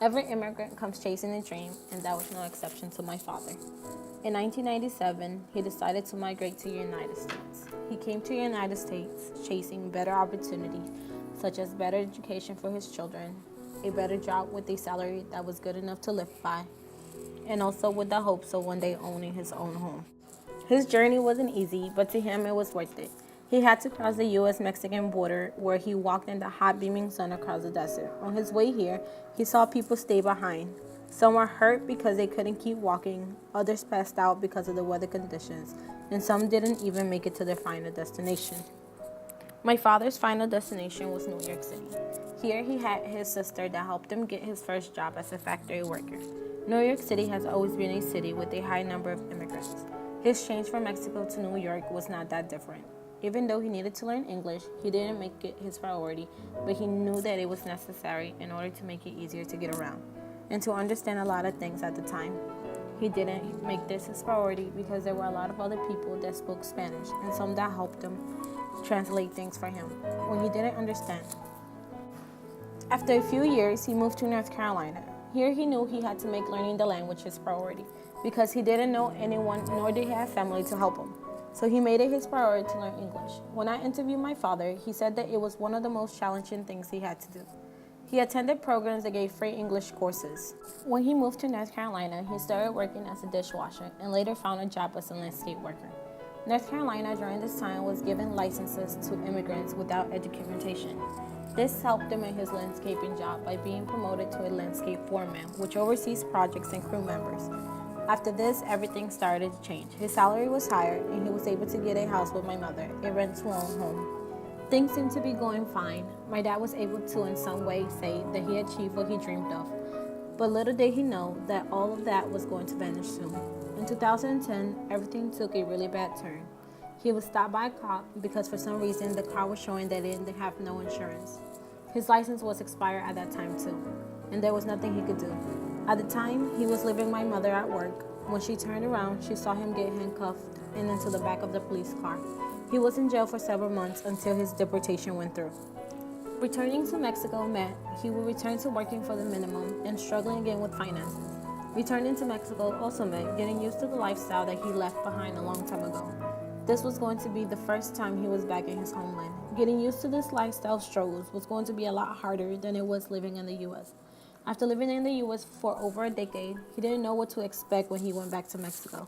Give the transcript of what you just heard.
Every immigrant comes chasing a dream, and that was no exception to my father. In 1997, he decided to migrate to the United States. He came to the United States chasing better opportunities, such as better education for his children, a better job with a salary that was good enough to live by, and also with the hopes of one day owning his own home. His journey wasn't easy, but to him it was worth it. He had to cross the U.S.-Mexican border where he walked in the hot beaming sun across the desert. On his way here, he saw people stay behind. Some were hurt because they couldn't keep walking, others passed out because of the weather conditions, and some didn't even make it to their final destination. My father's final destination was New York City. Here he had his sister that helped him get his first job as a factory worker. New York City has always been a city with a high number of immigrants. His change from Mexico to New York was not that different. Even though he needed to learn English, he didn't make it his priority, but he knew that it was necessary in order to make it easier to get around and to understand a lot of things at the time. He didn't make this his priority because there were a lot of other people that spoke Spanish and some that helped him translate things for him when he didn't understand. After a few years, he moved to North Carolina. Here he knew he had to make learning the language his priority because he didn't know anyone nor did he have family to help him. So he made it his priority to learn English. When I interviewed my father, he said that it was one of the most challenging things he had to do. He attended programs that gave free English courses. When he moved to North Carolina, he started working as a dishwasher and later found a job as a landscape worker. North Carolina during this time was giving licenses to immigrants without education. This helped him in his landscaping job by being promoted to a landscape foreman, which oversees projects and crew members. After this, everything started to change. His salary was higher, and he was able to get a house with my mother, a rent-to-own home. Things seemed to be going fine. My dad was able to, in some way, say that he achieved what he dreamed of. But little did he know that all of that was going to vanish soon. In 2010, everything took a really bad turn. He was stopped by a cop because for some reason the car was showing that it didn't have no insurance. His license was expired at that time too, and there was nothing he could do. At the time, he was leaving my mother at work. When she turned around, she saw him get handcuffed and into the back of the police car. He was in jail for several months until his deportation went through. Returning to Mexico meant he would return to working for the minimum and struggling again with finances. Returning to Mexico also meant getting used to the lifestyle that he left behind a long time ago. This was going to be the first time he was back in his homeland. Getting used to this lifestyle struggles was going to be a lot harder than it was living in the U.S. After living in the U.S. for over a decade, he didn't know what to expect when he went back to Mexico.